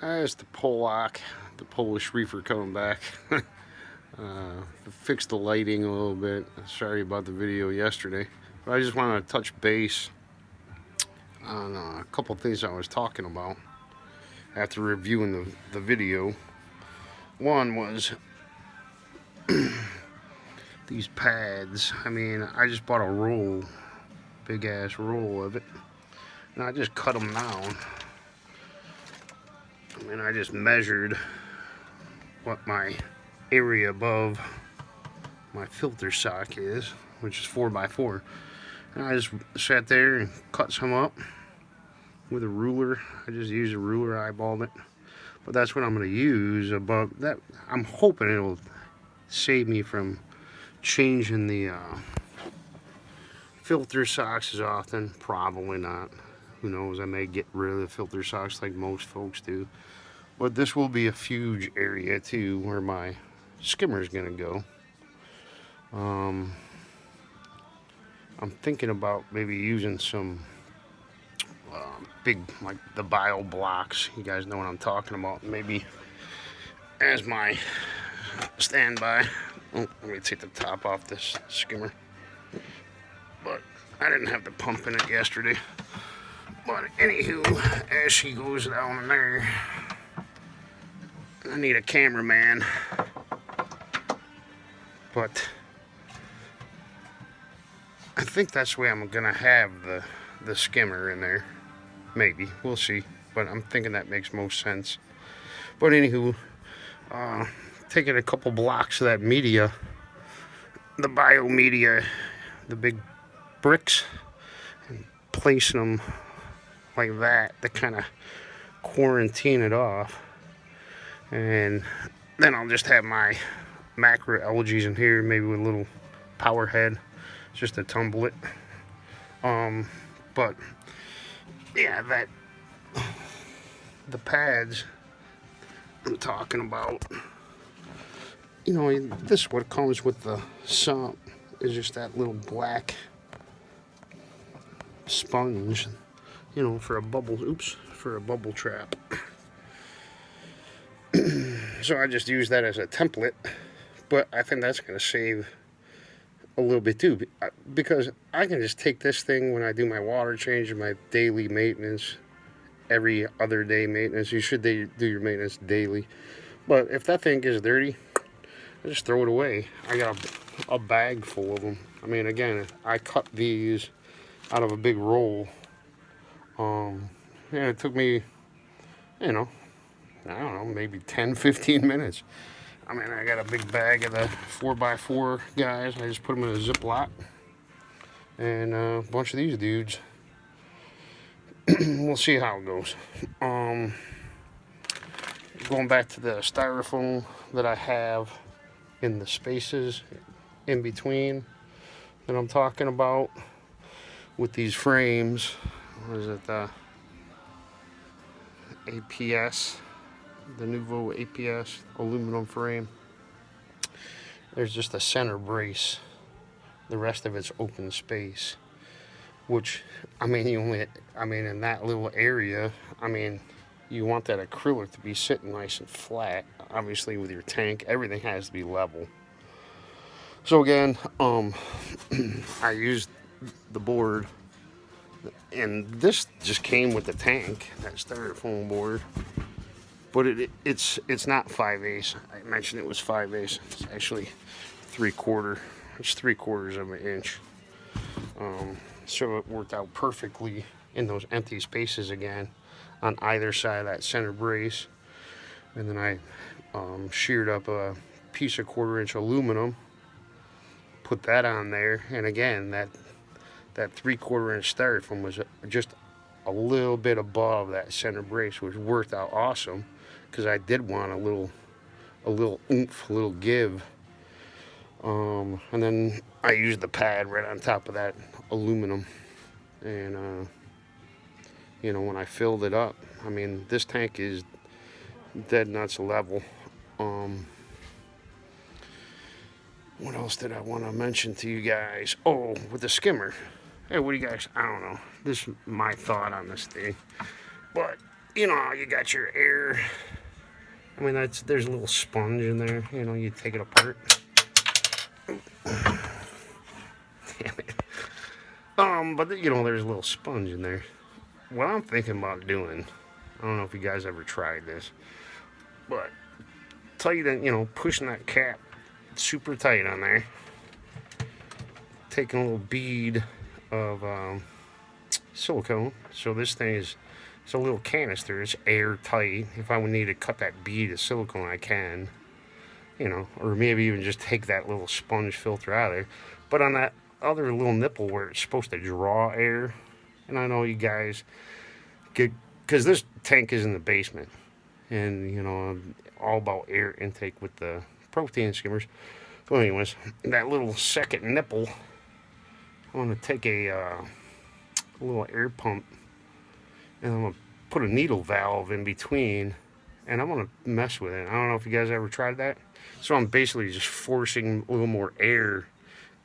It's the Polak, the Polish reefer coming back. Fixed the lighting a little bit. Sorry about the video yesterday. But I just wanted to touch base on a couple things I was talking about after reviewing the video. One was these pads. I mean, I just bought a roll, big ass roll of it, and I just cut them down. I mean, I just measured what my area above my filter sock is, which is 4x4, and I just sat there and cut some up with a ruler. I just used a ruler, eyeballed it, but that's what I'm going to use above that. I'm hoping it'll save me from changing the filter socks as often. Probably not. Who knows, I may get rid of the filter socks like most folks do. But this will be a huge area too where my skimmer is going to go. I'm thinking about maybe using some big, like the bio blocks. You guys know what I'm talking about. Maybe as my standby. Oh, let me take the top off this skimmer. But I didn't have the pump in it yesterday. But anywho, as she goes down in there, I need a cameraman. But I think that's the way I'm gonna have the skimmer in there. Maybe, we'll see. But I'm thinking that makes most sense. But anywho, taking a couple blocks of that media, the bio media, the big bricks, and placing them like that to kind of quarantine it off. And then I'll just have my macro algae in here, maybe with a little power head just to tumble it. But yeah, the pads I'm talking about, you know, this is what comes with the sump, is just that little black sponge, you know, for a bubble trap. So I just use that as a template, but I think that's going to save a little bit too, because I can just take this thing when I do my water change and my daily maintenance, every other day maintenance. You should do your maintenance daily, but if that thing gets dirty, I just throw it away. I got a bag full of them. I mean, again, I cut these out of a big roll. Yeah, it took me, you know, I don't know, maybe 10-15 minutes. I mean, I got a big bag of the 4x4 guys. I just put them in a Ziploc. And a bunch of these dudes. We'll see how it goes. Going back to the styrofoam that I have in the spaces in between that I'm talking about with these frames. What is it? The APS. The Nuvo APS aluminum frame. There's just a center brace. The rest of it's open space, which, I mean, in that little area, I mean, you want that acrylic to be sitting nice and flat. Obviously, with your tank, everything has to be level. So again, I used the board, and this just came with the tank, that styrofoam board. But it's not 5/8. I mentioned it was 5/8. It's actually 3/4. It's 3/4 of an inch. So it worked out perfectly in those empty spaces again on either side of that center brace. And then I sheared up a piece of 1/4 inch aluminum, put that on there, and again that 3/4 inch styrofoam was just a little bit above that center brace, which worked out awesome. Because I did want a little oomph, a little give. And then I used the pad right on top of that aluminum. And, you know, when I filled it up, I mean, this tank is dead nuts level. What else did I want to mention to you guys? Oh, with the skimmer. Hey, what do you guys, I don't know. This is my thought on this thing. But you know, you got your air. I mean, there's a little sponge in there. You know, you take it apart. Damn it. But you know, there's a little sponge in there. What I'm thinking about doing, I don't know if you guys ever tried this, but tighten, you know, pushing that cap super tight on there. Taking a little bead of silicone. So this thing is, it's a little canister. It's airtight. If I would need to cut that bead of silicone, I can. You know, or maybe even just take that little sponge filter out of there. But on that other little nipple where it's supposed to draw air, and I know you guys get, because this tank is in the basement, and you know, I'm all about air intake with the protein skimmers. So anyways, that little second nipple, I'm going to take a little air pump, and I'm going to put a needle valve in between, and I'm going to mess with it. I don't know if you guys ever tried that. So I'm basically just forcing a little more air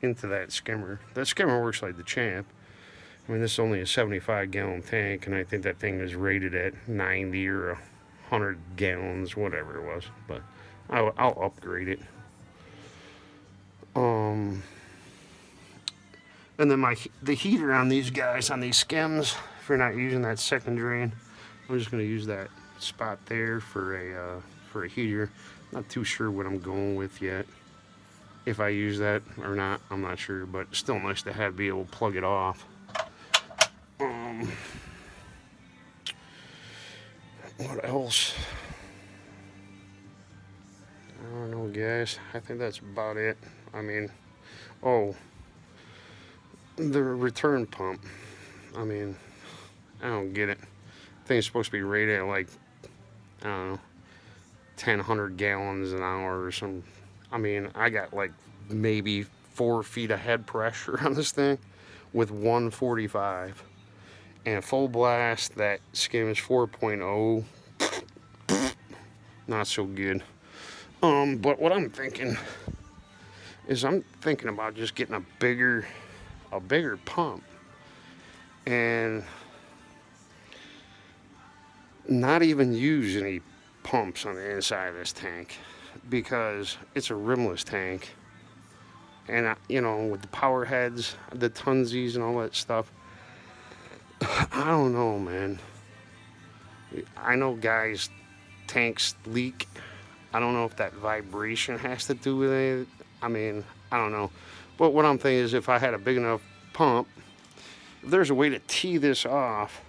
into that skimmer. That skimmer works like the champ. I mean, this is only a 75-gallon tank, and I think that thing is rated at 90 or 100 gallons, whatever it was. But I'll upgrade it. And then the heater on these guys, on these skims, if you're not using that second drain, I'm just going to use that spot there for a heater. Not too sure what I'm going with yet. If I use that or not, I'm not sure, but it's still nice to be able to plug it off. What else? I don't know, guys. I think that's about it. I mean, oh, the return pump. I mean, I don't get it. I think it's supposed to be rated at like, I don't know, 1,000 gallons an hour or something. I mean, I got like maybe 4 feet of head pressure on this thing with 145. And full blast, that skim is 4.0. Not so good. But what I'm thinking is I'm thinking about just getting a bigger pump and not even use any pumps on the inside of this tank, because it's a rimless tank, and you know, with the power heads, the tunsies and all that stuff, I don't know, man. I know guys, tanks leak. I don't know if that vibration has to do with it. I mean, I don't know. But what I'm thinking is, if I had a big enough pump, if there's a way to tee this off,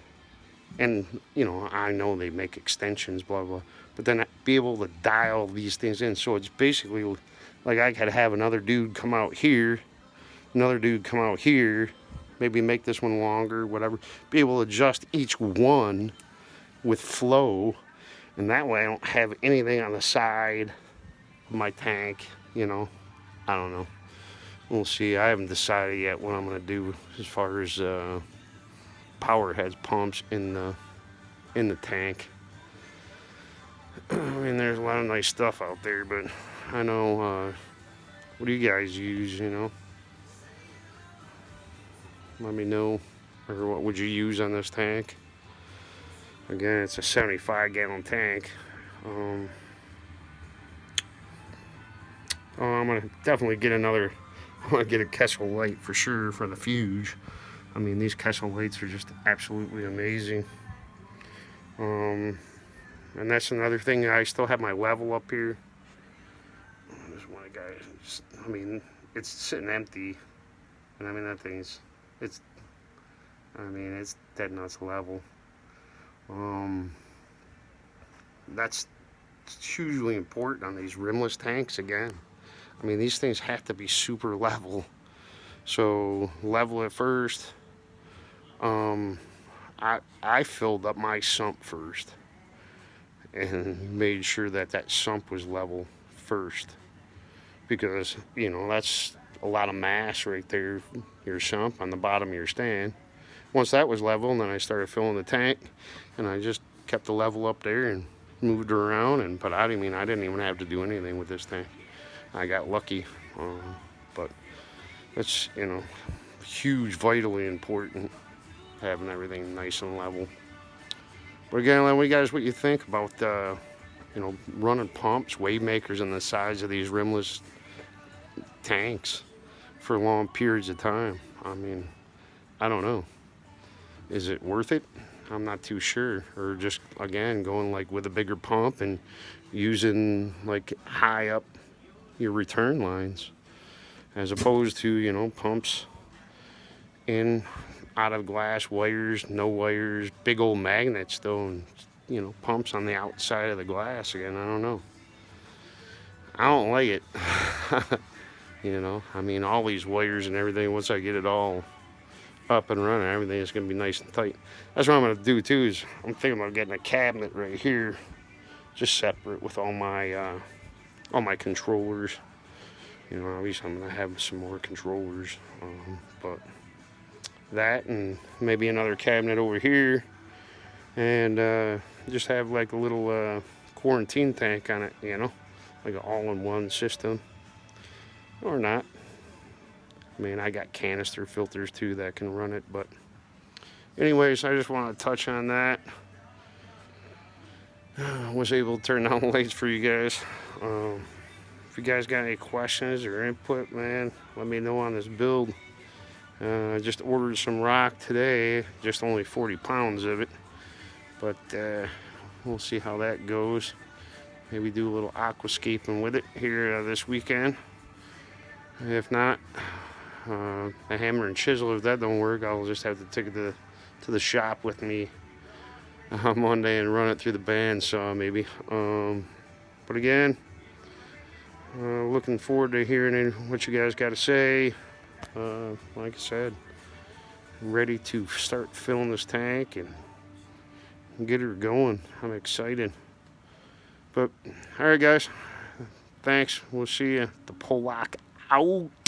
and you know, I know they make extensions, blah blah, but then be able to dial these things in, so it's basically like I could have another dude come out here, another dude come out here, maybe make this one longer, whatever, be able to adjust each one with flow, and that way I don't have anything on the side of my tank, you know. I don't know. We'll see. I haven't decided yet what I'm going to do as far as power heads, pumps in the tank. I mean, there's a lot of nice stuff out there, but I know, what do you guys use, you know? Let me know. Or what would you use on this tank? Again, it's a 75-gallon tank. I'm going to definitely get another, I'm going to get a Kessel light for sure for the fuse. I mean, these Kessel lights are just absolutely amazing. And that's another thing. I still have my level up here. There's one guy. I mean, it's sitting empty, and I mean that thing's, it's dead nuts level. That's hugely important on these rimless tanks. Again, I mean, these things have to be super level. So level it first. I filled up my sump first and made sure that sump was level first, because you know, that's a lot of mass right there, your sump on the bottom of your stand. Once that was level, and then I started filling the tank, and I just kept the level up there and moved it around. But I didn't even have to do anything with this thing. I got lucky. But it's, you know, huge, vitally important, having everything nice and level. But again, let me guys what you think about you know, running pumps, wave makers on the sides of these rimless tanks for long periods of time. I mean, I don't know. Is it worth it? I'm not too sure. Or just, again, going like with a bigger pump and using like high up your return lines, as opposed to, you know, pumps in out of glass, wires, no wires, big old magnets though, and, you know, pumps on the outside of the glass. Again, I don't know. I don't like it. You know, I mean, all these wires and everything, once I get it all up and running, everything is going to be nice and tight. That's what I'm going to do too, is I'm thinking about getting a cabinet right here, just separate with all my controllers. You know, obviously I'm going to have some more controllers, but that and maybe another cabinet over here, and just have like a little quarantine tank on it, you know, like an all-in-one system, or not. I mean, I got canister filters too that can run it, but anyways, I just want to touch on that. Was able to turn on the lights for you guys. If you guys got any questions or input, man, let me know on this build. I just ordered some rock today, just only 40 pounds of it, but we'll see how that goes. Maybe do a little aquascaping with it here this weekend. If not, a hammer and chisel, if that don't work, I'll just have to take it to the shop with me Monday and run it through the bandsaw maybe. But again, looking forward to hearing what you guys got to say. Like I said, ready to start filling this tank and get her going. I'm excited. But all right, guys, thanks. We'll see you. The Pollock out.